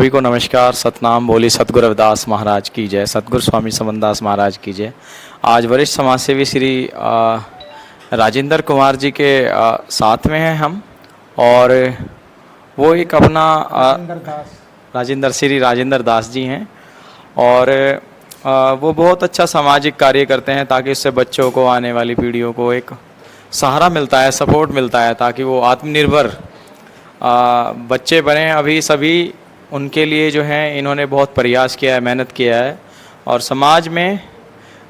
सभी को नमस्कार। सतनाम बोली सतगुरु रविदास महाराज की जय, सतगुरु स्वामी समनदास महाराज की जय। आज वरिष्ठ समाजसेवी श्री राजेंद्र कुमार जी के साथ में हैं हम, और वो एक अपना राजेंद्र दास जी हैं, और वो बहुत अच्छा सामाजिक कार्य करते हैं ताकि इससे बच्चों को, आने वाली पीढ़ियों को एक सहारा मिलता है, सपोर्ट मिलता है, ताकि वो आत्मनिर्भर बच्चे बने। अभी सभी उनके लिए जो हैं इन्होंने बहुत प्रयास किया है, मेहनत किया है, और समाज में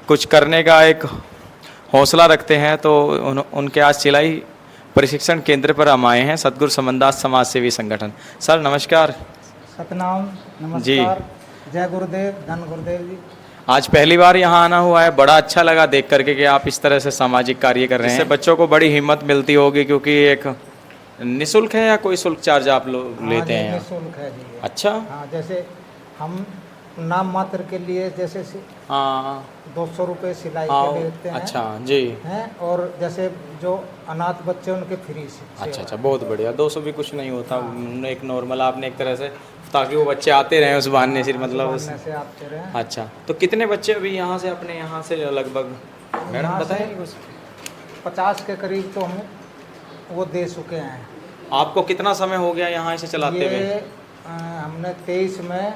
कुछ करने का एक हौसला रखते हैं। तो उनके आज सिलाई प्रशिक्षण केंद्र पर हम आए हैं, सतगुरु समनदास समाज सेवी संगठन। सर नमस्कार। सतनाम, नमस्कार जी। जय गुरुदेव, धन गुरुदेव जी। आज पहली बार यहाँ आना हुआ है, बड़ा अच्छा लगा देख करके कि आप इस तरह से सामाजिक कार्य कर रहे हैं। इससे बच्चों को बड़ी हिम्मत मिलती होगी, क्योंकि एक निःशुल्क है या कोई शुल्क चार्ज आप लोग लेते हैं? निःशुल्क है जी। अच्छा। हाँ, जैसे हम नाम मात्र के लिए जैसे हाँ 200 रुपये सिलाई के लेते हैं। अच्छा जी। हैं, और जैसे जो अनाथ बच्चे उनके फ्री से। अच्छा, बहुत बढ़िया। 200 भी कुछ नहीं होता। हाँ। एक नॉर्मल आपने एक तरह से, ताकि वो बच्चे आते रहें उस बहाने से, मतलब से आते रहें। अच्छा, तो कितने बच्चे अभी यहाँ से, अपने यहाँ से लगभग मैडम बताएंगे कुछ? 50 के करीब तो हम वो दे चुके हैं। आपको कितना समय हो गया यहाँ इसे चलाते हुए? हमने 23 में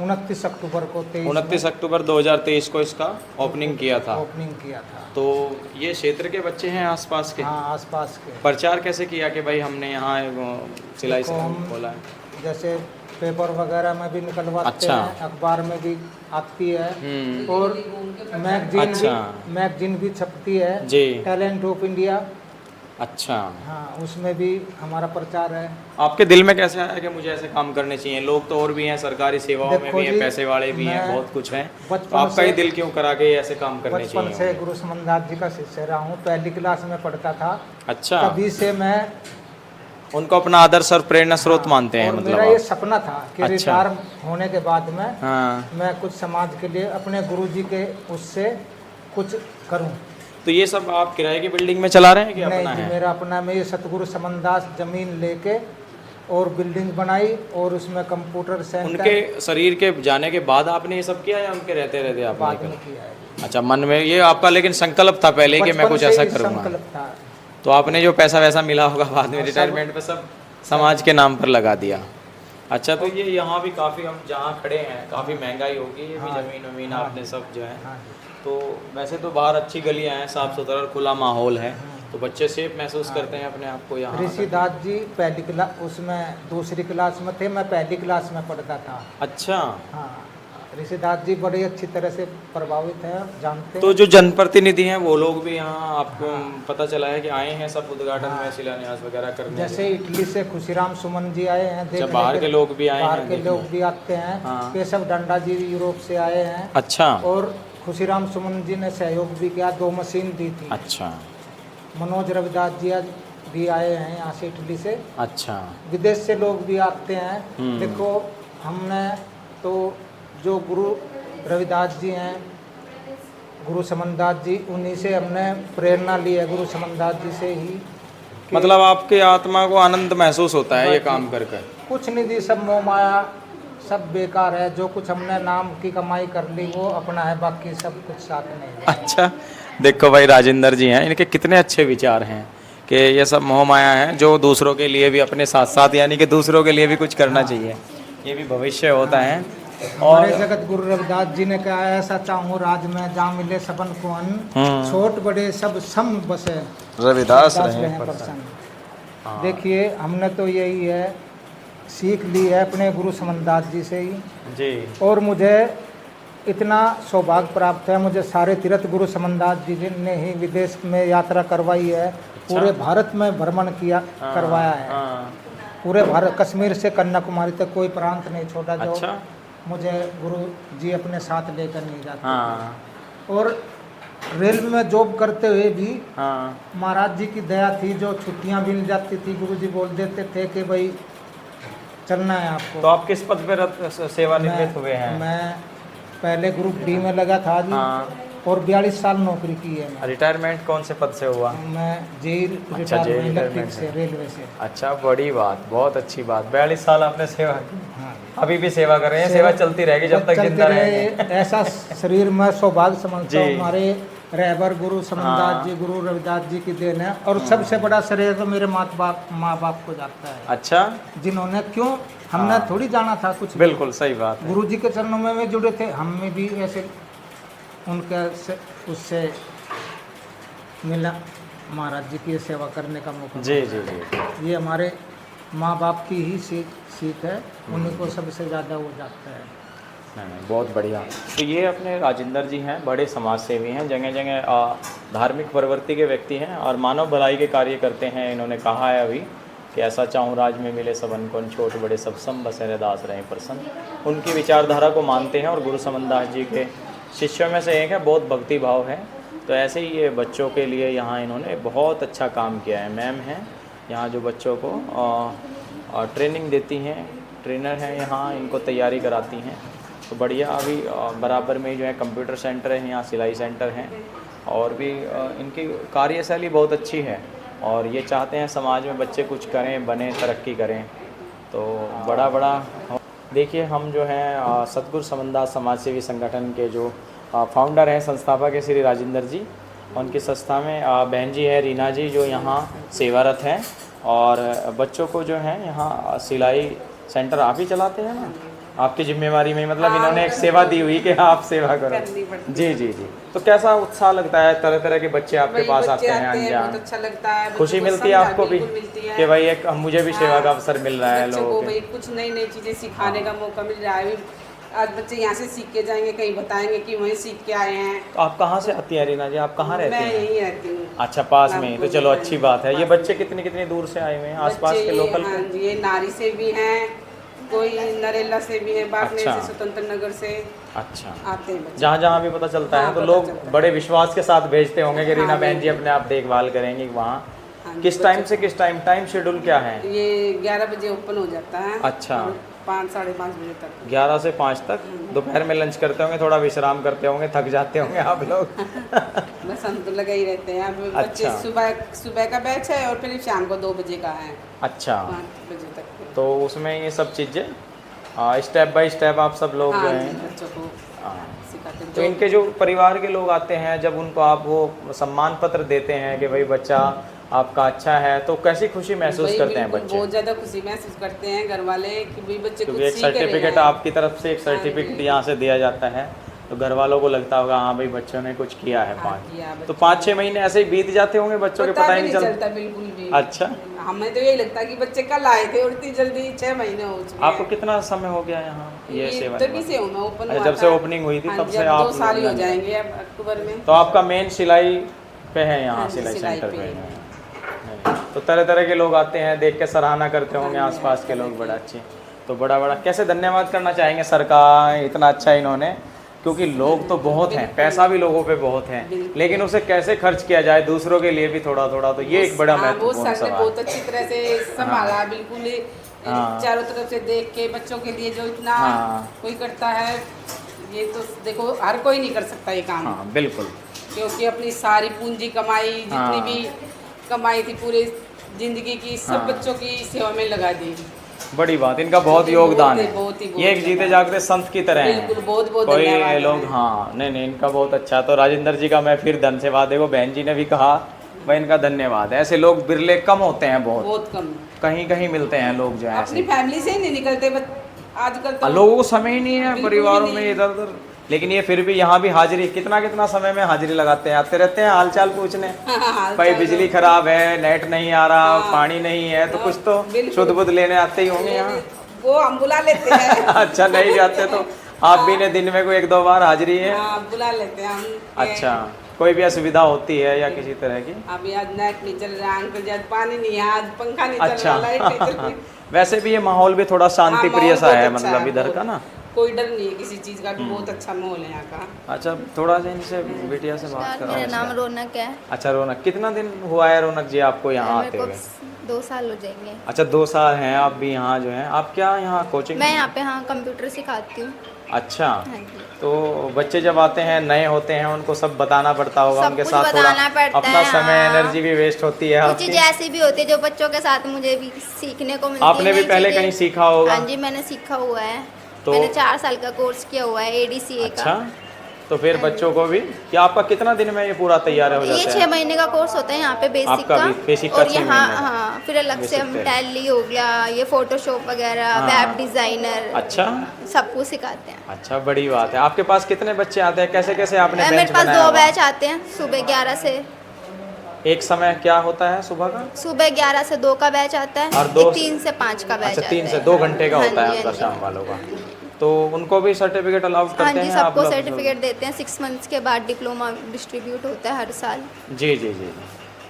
29 अक्टूबर को 29 अक्टूबर 2023 को इसका ओपनिंग किया था। तो ये क्षेत्र के बच्चे हैं आसपास के? हाँ, आसपास के। प्रचार कैसे किया कि भाई हमने यहाँ सिलाई से खोला है? जैसे पेपर वगैरह में भी निकलवाते हैं, अखबार में भी आती है, और मैगजीन भी छपती है जी, टैलेंट ऑफ इंडिया। अच्छा। हाँ, उसमें भी हमारा प्रचार है। आपके दिल में कैसे आया कि मुझे ऐसे काम करने चाहिए? लोग तो और भी हैं, सरकारी सेवाओं में भी हैं, पैसे वाले भी हैं, बहुत कुछ हैं, तो आपका ही दिल क्यों करा के ऐसे काम करने चाहिए? बचपन से गुरु समनदास जी का शिष्य रहा हूँ, पहली क्लास में पढ़ता था। अच्छा। तभी से मैं उनको अपना आदर्श और प्रेरणा स्रोत मानते हैं? मतलब मेरा ये सपना था कि रिटायर होने के बाद में मैं कुछ समाज के लिए अपने गुरुजी के उससे कुछ करूं। तो ये सब आप किराए की बिल्डिंग में चला रहे हैं कि अपना है? मेरा अपना। मैं ये सतगुरु समनदास जमीन लेके और बिल्डिंग बनाई, और उसमें कंप्यूटर सेंटर। उनके शरीर के जाने के बाद आपने ये सब किया या उनके रहते रहते आपने? बाद में किया है। अच्छा, मन में ये आपका लेकिन संकल्प था पहले कि मैं कुछ ऐसा करूँगा? संकल्प था। तो आपने जो पैसा वैसा मिला होगा बाद में रिटायरमेंट पे सब समाज के नाम पर लगा दिया। अच्छा, तो ये यहाँ भी काफ़ी, हम जहाँ खड़े हैं काफ़ी महंगाई होगी, ये भी जमीन वमीन आपने सब जो है। तो वैसे तो बाहर अच्छी गलियाँ हैं, साफ़ सुथरा और खुला माहौल है, तो बच्चे सेफ महसूस करते हैं अपने आप को यहाँ? ऋषिदास जी पहली क्लास, उसमें दूसरी क्लास में थे, मैं पहली क्लास में पढ़ता था। अच्छा। हाँ, ऋषिदास जी बड़ी अच्छी तरह से प्रभावित हैं, जानते हैं। तो जो जनप्रतिनिधि हैं वो लोग भी यहाँ आपको पता चला है कि आए हैं सब उद्घाटन में शिलान्यास वगैरह करने? जैसे इटली से खुशीराम सुमन जी आए हैं, जब बाहर के लोग भी आए हैं, बाहर के लोग भी आते हैं। केशव डंडा जी यूरोप से आए हैं। अच्छा। और खुशीराम सुमन जी ने सहयोग भी किया, 2 मशीन दी थी। अच्छा। मनोज रविदास जी भी आए हैं यहाँ से, इटली से। अच्छा। विदेश से लोग भी आते हैं। देखो, हमने तो जो गुरु रविदास जी हैं, गुरु समनदास जी, उन्हीं से हमने प्रेरणा ली है, गुरु समनदास जी से ही। मतलब आपके आत्मा को आनंद महसूस होता है ये काम कर कर? कुछ नहीं दी, सब मोह माया, सब बेकार है। जो कुछ हमने नाम की कमाई कर ली वो अपना है, बाकी सब कुछ साथ नहीं है। अच्छा, देखो भाई राजेंद्र जी हैं, इनके कितने अच्छे विचार हैं कि ये सब मोह माया है, जो दूसरों के लिए भी अपने साथ साथ, यानी कि दूसरों के लिए भी कुछ करना चाहिए, ये भी भविष्य होता है। और जगत गुरु रविदास जी ने कहा, ऐसा चाहूँ राज में जहाँ मिले सबन को अन्न, छोट बड़े सब सम बसे रविदास प्रसन्न। देखिए, हमने तो यही है सीख ली है अपने गुरु समनदास जी से ही जी। और मुझे इतना सौभाग्य प्राप्त है, मुझे सारे तीर्थ गुरु समनदास जी ने ही विदेश में यात्रा करवाई है। अच्छा। पूरे भारत में भ्रमण किया, करवाया है। पूरे भारत, कश्मीर से कन्याकुमारी तक कोई प्रांत नहीं छोड़ा जो अच्छा। मुझे गुरु जी अपने साथ लेकर नहीं जाते। और रेलवे में जॉब करते हुए भी महाराज जी की दया थी, जो छुट्टियां मिल जाती थी, गुरु जी बोल देते थे कि भाई चलना है आपको। तो आप किस पद पर सेवानिवृत्त हुए हैं? मैं पहले ग्रुप डी में लगा था जी। और 42 साल नौकरी की है। रिटायरमेंट कौन से पद से हुआ? मैं जेल रिटायरमेंट से, रेलवे से। अच्छा, बड़ी बात, बहुत अच्छी बात। 42 साल आपने सेवा की। हाँ। अभी भी सेवा कर रहे हैं, सेवा चलती रहेगी जब तक चलते जिंदा रहे। रहेंगे। ऐसा शरीर में सौभाग्य समझता हूँ जी। हमारे रहबर गुरु समनदास जी, गुरु रविदास जी की देन है। और सबसे बड़ा श्रेय तो मेरे माँ बाप को जाता है, अच्छा, जिन्होंने क्यों हमने थोड़ी जाना था कुछ, बिल्कुल सही बात है। गुरु जी के चरणों में भी जुड़े थे, हम में भी ऐसे उनके उससे मिला महाराज जी की सेवा करने का मौका। जी जी जी। ये हमारे माँ बाप की ही सीख है, उन्हीं को सबसे ज़्यादा वो जाता है। नहीं, बहुत बढ़िया। तो ये अपने राजेंद्र जी हैं, बड़े समाज सेवी हैं, जगह जगह धार्मिक प्रवृत्ति के व्यक्ति हैं और मानव भलाई के कार्य करते हैं। इन्होंने कहा है अभी कि ऐसा चाहूँ राज में मिले सबन को, छोट बड़े सब सम बसे रैदास रहें प्रसन्न। उनकी विचारधारा को मानते हैं और गुरु समनदास जी के शिष्यों में से एक है, बहुत भक्ति भाव है। तो ऐसे ही ये बच्चों के लिए यहाँ इन्होंने बहुत अच्छा काम किया है। मैम हैं यहाँ जो बच्चों को ट्रेनिंग देती हैं, ट्रेनर हैं यहाँ, इनको तैयारी कराती हैं। तो बढ़िया। अभी बराबर में जो है कंप्यूटर सेंटर है, यहाँ सिलाई सेंटर हैं और भी इनकी कार्यशैली बहुत अच्छी है और ये चाहते हैं समाज में बच्चे कुछ करें, बने, तरक्की करें। तो बड़ा देखिए, हम जो हैं सतगुरु समनदास समाज सेवी संगठन के जो फाउंडर हैं, संस्थापक है श्री राजेंद्र जी। उनकी संस्था में बहन जी है रीना जी जो यहाँ सेवारत हैं और बच्चों को जो है यहाँ सिलाई सेंटर आप ही चलाते हैं ना, आपकी जिम्मेवारी में, मतलब इन्होंने एक सेवा दी हुई कि आप सेवा करो। जी जी जी। तो कैसा उत्साह लगता है, तरह तरह के बच्चे आपके पास आते हैं अनजान, बहुत अच्छा लगता है, खुशी मिलती है आपको भी कि भाई एक मुझे भी सेवा का अवसर मिल रहा है, बच्चों को लोगों भाई को कुछ नई नई चीजें सिखाने का मौका मिल रहा है। आज बच्चे यहाँ से सीख के जाएंगे, कहीं बताएंगे कि वहीं सीख के आए हैं। तो आप कहाँ से आती हैं रीना जी, आप कहाँ रहती मैं हैं? यहीं रहती हूँ। अच्छा, पास में ही, तो चलो अच्छी बात है। ये पास बच्चे कितनी कितनी दूर से आए हुए हैं, आसपास बच्चे के लोकल हाँ के? जी, ये नारी से भी हैं, कोई नरेला से भी है, बागनेर अच्छा। से, स्वतंत्र नगर से अच्छा, आते हैं बच्चे। जहाँ जहाँ भी पता चलता है हाँ, तो पता लोग चलता है। बड़े विश्वास के साथ भेजते होंगे कि रीना हाँ, बहन जी बिल्कुल। अपने आप देखभाल करेंगी वहाँ। हाँ जी, किस टाइम से किस टाइम शेड्यूल क्या है? ये 11 बजे ओपन हो जाता है। अच्छा। और 5 साढ़े 5 बजे तक। 11 से 5 तक। दोपहर में लंच करते होंगे, थोड़ा विश्राम करते होंगे, थक जाते होंगे आप लोग। बस हम तो लगे ही रहते हैं। अब बच्चे अच्छा। सुबह का बैच है और फिर शाम को 2 बजे का है, अच्छा, 5 बजे तक। तो उसमें ये सब चीज़ें स्टेप बाय स्टेप आप सब लोग जो हाँ जी, हैं बच्चों को हाँ। सिखाते हैं। तो इनके जो परिवार के लोग आते हैं, जब उनको आप वो सम्मान पत्र देते हैं कि भाई बच्चा आपका अच्छा है, तो कैसी खुशी महसूस वही करते हैं बिल्कुल बच्चे? बहुत ज़्यादा खुशी महसूस करते हैं घर वाले कि भाई बच्चे क्योंकि कुछ एक सीख रहे सर्टिफिकेट हैं। आपकी तरफ से, एक सर्टिफिकेट यहाँ से दिया जाता है, तो घर वालों को लगता होगा हाँ भाई बच्चों ने कुछ किया है। हाँ, किया तो बच्चों 5-6 महीने ऐसे ही बीत जाते होंगे बच्चों के, पता ही नहीं चलता। बिल्कुल भी। अच्छा, हमें तो यही लगता है कि बच्चे कल आए थे और इतनी जल्दी 6 महीने हो चुके आपको कितना समय हो गया यहाँ ये सेवा? तभी से हूँ मैं, ओपन अच्छा, हुआ जब से था। ओपनिंग हुई थी हाँ तब जी, से अब आप 2 साल ही हो लोग- जाएंगे अब अक्टूबर में। तो आपका मेन सिलाई पे है यहाँ, हाँ जी, सिलाई सिलाई सेंटर पे पे है। है। तो तरह तरह के लोग आते हैं, देख के सराहना करते होंगे हाँ जी, आसपास के हाँ लोग, जी। बड़ा अच्छे। तो बड़ा कैसे धन्यवाद करना चाहेंगे सरकार, इतना अच्छा इन्होंने, क्योंकि लोग तो बहुत हैं, पैसा भी लोगों पे बहुत है, बिल्कुल। लेकिन उसे कैसे खर्च किया जाए दूसरों के लिए भी थोड़ा थोड़ा, तो ये एक बड़ा हाँ, वो महत्वपूर्ण सर ने सवाल। बहुत अच्छी तरह से संभाला, बिल्कुल हाँ। चारों तरफ से देख के बच्चों के लिए जो इतना हाँ। कोई करता है, ये तो देखो हर कोई नहीं कर सकता ये काम। हाँ बिल्कुल। क्योंकि अपनी सारी पूंजी कमाई, जितनी हाँ। भी कमाई थी पूरी जिंदगी की, सब हाँ। बच्चों की सेवा में लगा दी। बड़ी बात, इनका बहुत योगदान है। बहुत ही ये एक जीते जागते संत की तरह हैं। बिल्कुल, बहुत बहुत कोई धन्यवाद लोग है। हाँ, नहीं इनका बहुत अच्छा। तो राजेंद्र जी का मैं फिर धन्यवाद, देखो बहन जी ने भी कहा, भाई इनका धन्यवाद है। ऐसे लोग बिरले कम होते हैं, बहुत बहुत कम, कहीं कहीं मिलते हैं लोग जो है अपनी ऐसे। फैमिली से ही नहीं निकलते आजकल तो। लोगों को समय ही नहीं है बिल्कुल परिवारों भी में नहीं। इधर उधर, लेकिन ये फिर भी यहाँ भी हाजिरी, कितना समय में हाजिरी लगाते हैं, आते रहते हैं हालचाल पूछने। हाल भाई चाल बिजली तो- खराब है, नेट नहीं आ रहा, हाँ। पानी नहीं है, तो कुछ तो बिल्कुल। शुद्ध बुद्ध लेने आते ही होंगे यहाँ। वो हम बुला लेते हैं। अच्छा, नहीं जाते तो आप भी ने दिन में कोई 1-2 बार हाजिरी है? हाँ, बुला लेते हैं हम। अच्छा, कोई भी असुविधा होती है या किसी तरह की? अभी आज नेट नहीं चल रहा अंकल जी, आज पानी नहीं है, आज पंखा नहीं चल अच्छा। रहा, लाइट नहीं चल रही। वैसे भी ये माहौल भी थोड़ा शांति हाँ, प्रिय माहौल सा बहुत है, अच्छा मतलब है, इधर बहुत। का ना। कोई डर नहीं है किसी चीज़ का कि बहुत अच्छा माहौल है यहाँ का। अच्छा, थोड़ा सा इनसे बिटिया से बात नमस्कार, मेरा नाम करो। रौनक है। अच्छा रौनक, कितना दिन हुआ है रौनक जी आपको यहाँ मेरे आते को हुए? 2 साल हो जाएंगे। अच्छा 2 साल हैं आप भी यहाँ जो हैं। आप क्या यहाँ कोचिंग? मैं यहाँ पे हाँ कंप्यूटर सिखाती हूँ। अच्छा, हाँ जी। तो बच्चे जब आते हैं नए होते हैं उनको सब बताना पड़ता होगा, सब उनके कुछ साथ थोड़ा बताना पड़ता अपना है, समय हाँ। एनर्जी भी वेस्ट होती है कुछ आपकी। चीज़ें ऐसी भी होती है जो बच्चों के साथ मुझे भी सीखने को मिलती है। आपने भी नई पहले चीज़ें। कहीं सीखा होगा? हाँ जी, मैंने सीखा हुआ है। तो- मैंने 4 साल का कोर्स किया हुआ है ADCA अच्छा, का। तो फिर बच्चों को भी क्या आपका कितना दिन में ये पूरा तैयार हो ये जाता 6 है? महीने का कोर्स होता है यहाँ पे बेसिक आपका का। भी बेसिक का और 6 यहाँ महीने का। हाँ फिर अलग से हम बेसिक टैली हो गया, ये फोटोशॉप वगैरह, हाँ। वेब डिज़ाइनर, अच्छा सब कुछ सिखाते हैं। अच्छा, बड़ी बात है। आपके पास कितने बच्चे आते हैं? कैसे कैसे आपने मेरे बेंच पास बनाया 2 हुआ? बैच आते हैं, सुबह 11 से। एक समय क्या होता है सुबह का? सुबह 11 से 2 का बैच आता है और 2 एक 3 से 5 का बैच अच्छा, आता 3 से है। 2 घंटे का हाँ होता जी, है आपका हाँ जी। शाम वालों का। तो उनको भी सर्टिफिकेट अलाउ करते हाँ हैं जी, आप सबको लोग? सर्टिफिकेट देते हैं। 6 मंथ्स के बाद डिप्लोमा डिस्ट्रीब्यूट होता है हर साल। जी जी जी,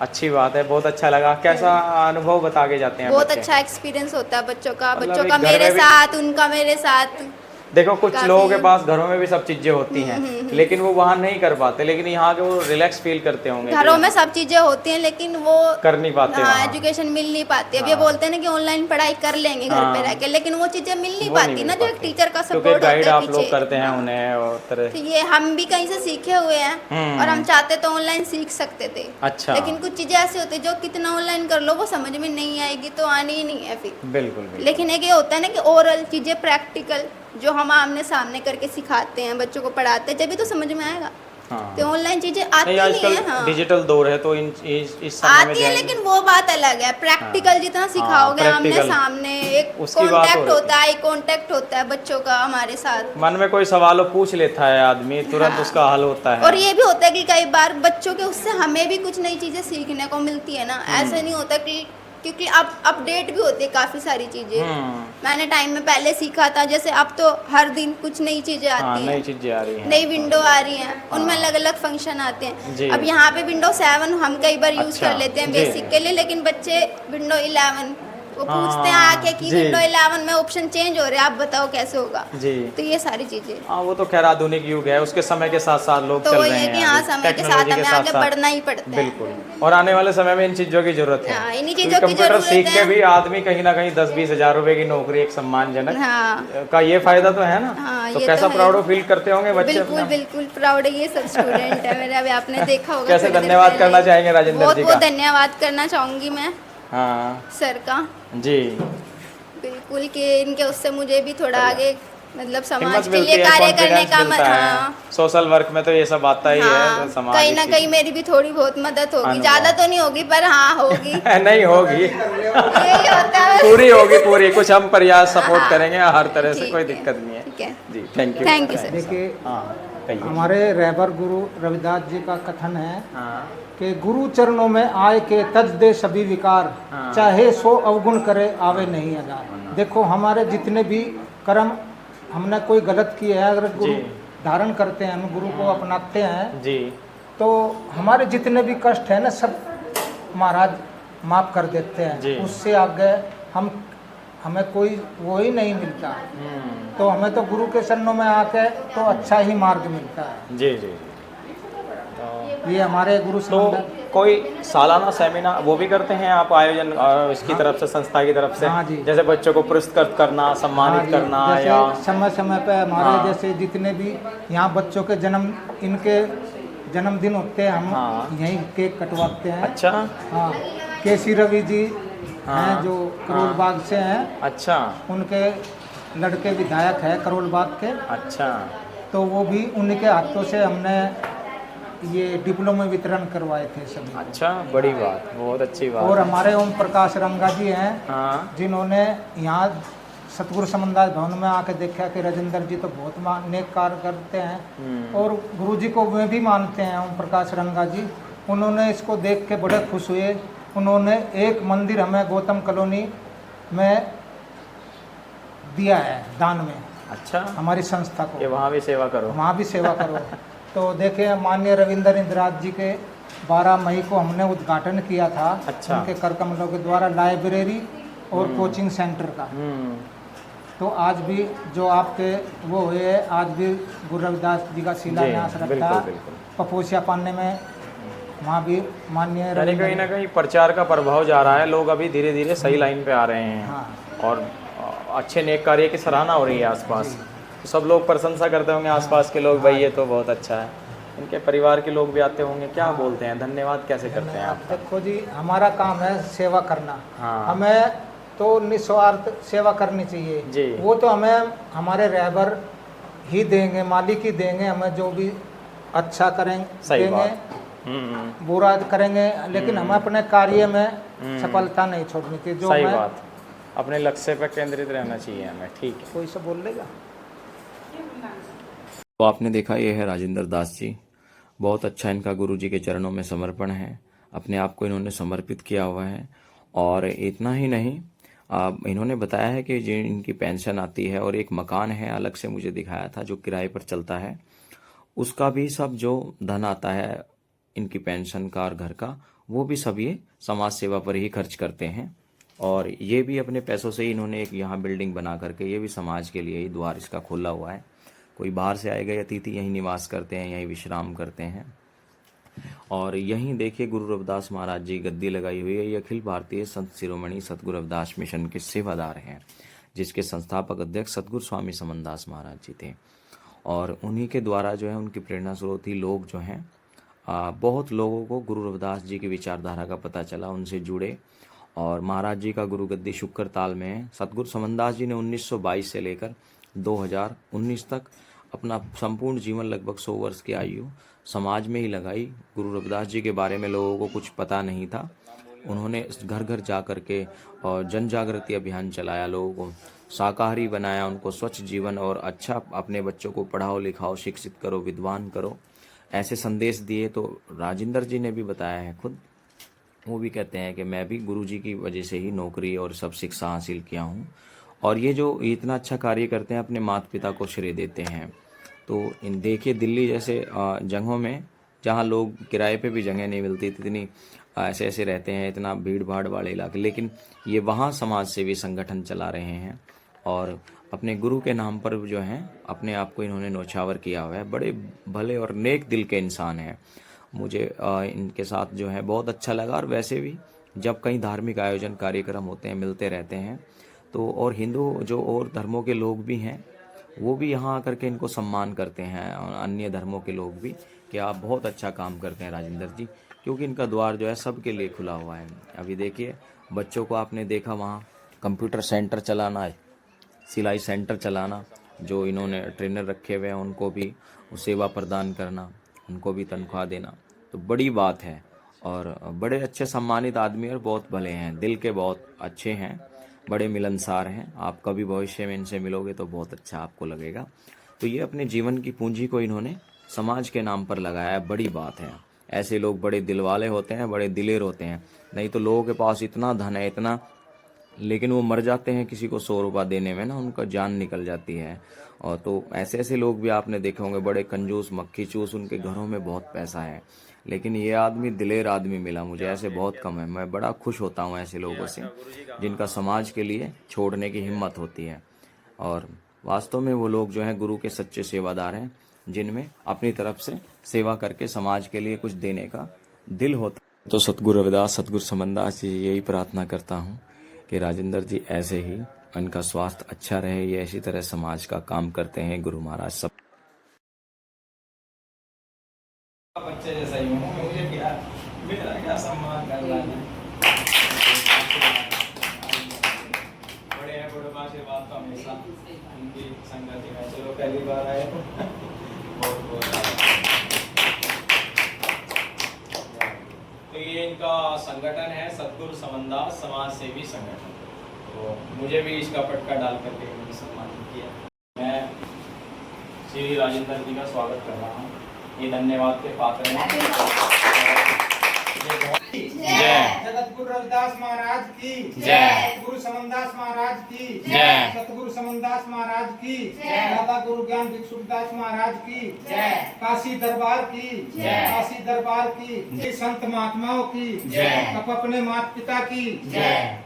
अच्छी बात है, बहुत अच्छा लगा। कैसा अनुभव बता के जाते हैं बहुत बच्चे? अच्छा एक्सपीरियंस होता है बच्चों का, मतलब बच्चों एक का घर मेरे में भी- साथ, उनका मेरे साथ। देखो कुछ काफी- लोगों के पास घरों में भी सब चीजें होती हैं, लेकिन वो वहाँ नहीं कर पाते, लेकिन यहाँ के वो रिलैक्स फील करते होंगे। घरों कि में सब चीज़ें होती हैं लेकिन वो कर नहीं पाते हाँ वहाँ। एजुकेशन मिल नहीं पाती। अब ये हाँ। बोलते हैं ना कि ऑनलाइन पढ़ाई कर लेंगे घर हाँ। पे रह के, लेकिन वो चीज़ें मिल नहीं वो पाती मिल ना, जो एक पाती। टीचर का क्योंकि सपोर्ट गाइड होता है आप लोग पीछे। करते हैं उन्हें और तरह। तो ये हम भी कहीं से सीखे हुए हैं और हम चाहते तो ऑनलाइन सीख सकते थे। अच्छा। लेकिन कुछ चीज़ें ऐसी होती है जो कितना ऑनलाइन कर लो वो समझ में नहीं आएगी, तो आनी ही नहीं है फिर। बिल्कुल बिल्कुल। लेकिन एक ये होता है ना कि ओरल चीज़ें प्रैक्टिकल जो हम आमने सामने करके सिखाते हैं, बच्चों को पढ़ाते हैं, जब भी तो समझ में आएगा। हाँ। तो ऑनलाइन चीज़ें आती नहीं, नहीं आजकल है। हाँ डिजिटल दौर है तो इस समय में आती जो है, है- लेकिन वो बात अलग है। प्रैक्टिकल जितना सिखाओगे आमने practical। सामने, एक उसकी बात हो कांटेक्ट रही होता है, कांटेक्ट होता है बच्चों का हमारे साथ। मन में कोई सवाल हो पूछ लेता है आदमी, तुरंत हाँ। उसका हल होता है। और ये भी होता है कि कई बार बच्चों के उससे हमें भी कुछ नई चीज़ें सीखने को मिलती है ना। ऐसा नहीं होता कि क्योंकि अब अपडेट भी होती है काफ़ी सारी चीज़ें। मैंने टाइम में पहले सीखा था, जैसे अब तो हर दिन कुछ नई चीज़ें हाँ, आती नई हैं, चीजें आ रही हैं। नई विंडो आ रही हैं, उनमें अलग अलग फंक्शन आते जी। हैं। अब यहाँ पे विंडो 7 हम कई बार यूज़ अच्छा, कर लेते हैं जी। बेसिक के लिए, लेकिन बच्चे विंडो 11 वो हाँ, पूछते हैं आके कि जी। विंडो 11 में ऑप्शन चेंज हो रहे हैं, आप बताओ कैसे होगा। जी। तो ये सारी चीज़ें हाँ, वो तो खैर आधुनिक युग है, उसके समय के साथ साथ लोग तो चल वही रहे है हैं कि हाँ अभी, समय के साथ टेक्नोलॉजी हमें आगे साथ-साथ। बढ़ना ही पड़ता है। बिल्कुल, और आने वाले समय में इन चीज़ों की जरूरत है। हाँ, इन्हीं क्योंकि चीज़ों की कंप्यूटर जरूरत सीख के है। भी आदमी कहीं ना कहीं 10-20 हजार रुपए की नौकरी, एक सम्मानजनक हाँ का ये फायदा तो है ना। हाँ, तो ये कैसा तो है। प्राउड फील करते होंगे बच्चे बिल्कुल अपना? बिल्कुल प्राउड है, ये सब स्टूडेंट है मेरे। अभी आपने देखा होगा कैसे थोड़ी देर धन्यवाद पहले। करना चाहेंगे राजेंद्र बहुत जी बहुत का? धन्यवाद करना चाहूँगी मैं हाँ सर का, जी, बिल्कुल कि इनके उससे मुझे भी थोड़ा आगे मतलब समाज हिम्मत के मिलती लिए है, कार्य करने कॉन्फिडेंस का मिलता हाँ, है। सोशल वर्क में तो ये सब आता ही है, हाँ, तो समाज कहीं ना की- कहीं मेरी भी थोड़ी बहुत मदद होगी, अनुभव। ज़्यादा तो नहीं होगी पर हाँ होगी। नहीं होगी, यही होता है। पूरी होगी पूरी, कुछ हम प्रयास सपोर्ट हाँ, करेंगे हर तरह से, ठीक कोई है, दिक्कत नहीं है। ठीक है। जी, thank you. Thank you, sir। देखिए हाँ कहिए। हमारे रहबर गुरु रविदास जी का कथन है हाँ कि गुरु चरणों में आए के तज दे सभी विकार, हाँ। चाहे 100 अवगुण करे आवे नहीं हजार। देखो हमारे जितने भी कर्म हमने कोई गलत किए हैं, अगर गुरु जी। धारण करते हैं, हम गुरु को अपनाते हैं, जी, तो हमारे जितने भी कष्ट है ना सब महाराज माफ कर देते जी। हैं। उससे आगे हमें कोई वो ही नहीं मिलता। तो हमें तो गुरु के शरणों में आके तो अच्छा ही मार्ग मिलता है। जी जी। ये हमारे गुरु तो संबंध कोई सालाना सेमिनार वो भी करते हैं आप आयोजन इसकी तरफ से, संस्था की तरफ से? हाँ जी। जैसे बच्चों को पुरस्कृत करना, हाँ सम्मानित जी, करना, जैसे या समय समय पे हमारे हाँ। जैसे जितने भी यहाँ बच्चों के इनके जन्मदिन होते हैं, हम हाँ। यहीं केक कटवाते हैं। अच्छा हाँ, केसी रवि जी हाँ। हैं जो करोल बाग से हैं, अच्छा उनके लड़के विधायक है करोल बाग के, अच्छा। तो वो भी उन्हीं के हाथों से हमने ये डिप्लोमा वितरण करवाए थे सभी। अच्छा, बड़ी बात, बहुत अच्छी बात। और हमारे ओम प्रकाश रंगा जी हैं, हाँ जिन्होंने यहाँ सतगुरु समन्दास भवन में आके देखा कि राजेंद्र जी तो बहुत नेक कार्य करते हैं, और गुरु जी को वे भी मानते हैं, ओम प्रकाश रंगा जी। उन्होंने इसको देख के बड़े खुश हुए। उन्होंने एक मंदिर हमें गौतम कॉलोनी में दिया है दान में, अच्छा, हमारी संस्था ये को, वहाँ भी सेवा करो। वहाँ भी सेवा करो। तो देखिए माननीय रविंद्र इंद्राज जी के 12 मई को हमने उद्घाटन किया था। अच्छा। उनके कर कमलों के द्वारा लाइब्रेरी और कोचिंग सेंटर का। तो आज भी जो आपके वो हुए है, आज भी गुरु रविदास जी का शिलान्यास रखा बिल्कुल, बिल्कुल। पपोसिया पाने में, वहाँ भी माननीय यानी कहीं ना कहीं प्रचार का प्रभाव जा रहा है, लोग अभी धीरे धीरे सही लाइन पे आ रहे हैं। हाँ। और अच्छे नेक कार्य की सराहना हो रही है आसपास, तो सब लोग प्रशंसा करते होंगे आसपास के लोग, भाई ये तो बहुत अच्छा है। इनके परिवार के लोग भी आते होंगे, क्या बोलते हैं, धन्यवाद कैसे करते हैं आप? देखो जी, हमारा काम है सेवा करना। हाँ। हमें तो निस्वार्थ सेवा करनी चाहिए जी। वो तो हमें हमारे रहबर ही देंगे, मालिक ही देंगे, हमें जो भी अच्छा करेंगे सही देंगे, बात। बुरा करेंगे, लेकिन हमें अपने कार्य में सफलता नहीं छोड़नी चाहिए। जो सही हमें बात, अपने लक्ष्य पर केंद्रित रहना चाहिए हमें। ठीक है, कोई से बोल लेगा। तो आपने देखा, ये है राजेंद्र दास जी। बहुत अच्छा इनका गुरु जी के चरणों में समर्पण है, अपने आप को इन्होंने समर्पित किया हुआ है। और इतना ही नहीं, इन्होंने बताया है कि जो इनकी पेंशन आती है और एक मकान है अलग से, मुझे दिखाया था, जो किराए पर चलता है, उसका भी सब जो धन आता है इनकी पेंशन का और घर का, वो भी सब ये समाज सेवा पर ही खर्च करते हैं। और ये भी अपने पैसों से ही इन्होंने एक यहाँ बिल्डिंग बना करके, ये भी समाज के लिए ही द्वार इसका खोला हुआ है। कोई बाहर से आए गए अतिथि यहीं निवास करते हैं, यहीं विश्राम करते हैं। और यहीं देखिए गुरु रविदास महाराज जी गद्दी लगाई हुई है। ये अखिल भारतीय संत शिरोमणि सतगुरु रविदास मिशन के सेवादार हैं, जिसके संस्थापक अध्यक्ष सतगुरु स्वामी समनदास महाराज जी थे। और उन्हीं के द्वारा जो है, उनकी प्रेरणा स्रोत ही लोग जो हैं, बहुत लोगों को गुरु रविदास जी की विचारधारा का पता चला, उनसे जुड़े। और महाराज जी का गुरु गद्दी शुक्र ताल में है। सतगुरु समनदास जी ने 1922 से लेकर 2019 तक अपना संपूर्ण जीवन, लगभग 100 वर्ष की आयु, समाज में ही लगाई। गुरु रविदास जी के बारे में लोगों को कुछ पता नहीं था। उन्होंने घर घर जा कर के और जन जागृति अभियान चलाया, लोगों को शाकाहारी बनाया, उनको स्वच्छ जीवन और अच्छा, अपने बच्चों को पढ़ाओ लिखाओ, शिक्षित करो, विद्वान करो, ऐसे संदेश दिए। तो राजेंद्र जी ने भी बताया है खुद, वो भी कहते हैं कि मैं भी गुरु जी की वजह से ही नौकरी और सब शिक्षा हासिल किया हूँ। और ये जो इतना अच्छा कार्य करते हैं, अपने माता पिता को श्रेय देते हैं। तो इन देखिए, दिल्ली जैसे जगहों में जहाँ लोग किराए पे भी जगह नहीं मिलती, इतनी ऐसे ऐसे रहते हैं, इतना भीड़ भाड़ वाले इलाके, लेकिन ये वहाँ समाज सेवी संगठन चला रहे हैं। और अपने गुरु के नाम पर जो हैं, अपने आप को इन्होंने न्यौछावर किया हुआ है। बड़े भले और नेक दिल के इंसान हैं। मुझे इनके साथ जो है बहुत अच्छा लगा। और वैसे भी जब कहीं धार्मिक आयोजन कार्यक्रम होते हैं, मिलते रहते हैं, तो और हिंदू जो और धर्मों के लोग भी हैं, वो भी यहाँ आकर के इनको सम्मान करते हैं, और अन्य धर्मों के लोग भी, कि आप बहुत अच्छा काम करते हैं राजेंद्र जी, क्योंकि इनका द्वार जो है सबके लिए खुला हुआ है। अभी देखिए, बच्चों को आपने देखा वहाँ कंप्यूटर सेंटर चलाना, सिलाई सेंटर चलाना, जो इन्होंने ट्रेनर रखे हुए हैं उनको भी सेवा प्रदान करना, उनको भी तनख्वाह देना, तो बड़ी बात है। और बड़े अच्छे सम्मानित आदमी और बहुत भले हैं, दिल के बहुत अच्छे हैं, बड़े मिलनसार हैं। आप कभी भविष्य में इनसे मिलोगे तो बहुत अच्छा आपको लगेगा। तो ये अपने जीवन की पूंजी को इन्होंने समाज के नाम पर लगाया है, बड़ी बात है। ऐसे लोग बड़े दिल वाले होते हैं, बड़े दिलेर होते हैं। नहीं तो लोगों के पास इतना धन है, इतना, लेकिन वो मर जाते हैं किसी को 100 रुपये देने में ना, उनका जान निकल जाती है। और तो ऐसे ऐसे लोग भी आपने देखे होंगे, बड़े कंजूस मक्खी चूस, उनके घरों में बहुत पैसा है, लेकिन ये आदमी दिलेर आदमी मिला मुझे, ऐसे बहुत कम है। मैं बड़ा खुश होता हूँ ऐसे लोगों से, जिनका समाज के लिए छोड़ने की हिम्मत होती है। और वास्तव में वो लोग जो हैं गुरु के सच्चे सेवादार हैं, जिनमें अपनी तरफ से सेवा करके समाज के लिए कुछ देने का दिल होता। तो सतगुरु रविदास, सतगुरु समनदास जी, यही प्रार्थना करता हूँ कि राजेंद्र जी ऐसे ही, उनका स्वास्थ्य अच्छा रहे, ये इसी तरह समाज का काम करते हैं गुरु महाराज। सब बच्चे जैसा ही हूँ, मुझे क्या, मेरा क्या सम्मान कर रहा है। बड़े हैं, बड़े आशीर्वाद तो हमेशा उनकी संगति में। चलो, पहली बार आए, बहुत बहुत। तो ये इनका संगठन है सतगुरु समनदास समाज सेवी संगठन। तो मुझे भी इसका पटका डाल करके उन्होंने सम्मानित किया। मैं श्री राजेंद्र जी का स्वागत कर रहा हूँ, ये धन्यवाद के पात्र हैं। जय जगत गुरु रविदास महाराज की जय, गुरु समनदास महाराज की जय, सतगुरु समनदास महाराज की दादा गुरु ज्ञान भिक्षुदास महाराज की जय, काशी दरबार की जय, काशी दरबार की, संत महात्माओं की जय, अपने माता पिता की जय।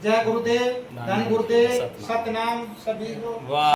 जय गुरुदेव, धन गुरुदेव, सतनाम सभी को।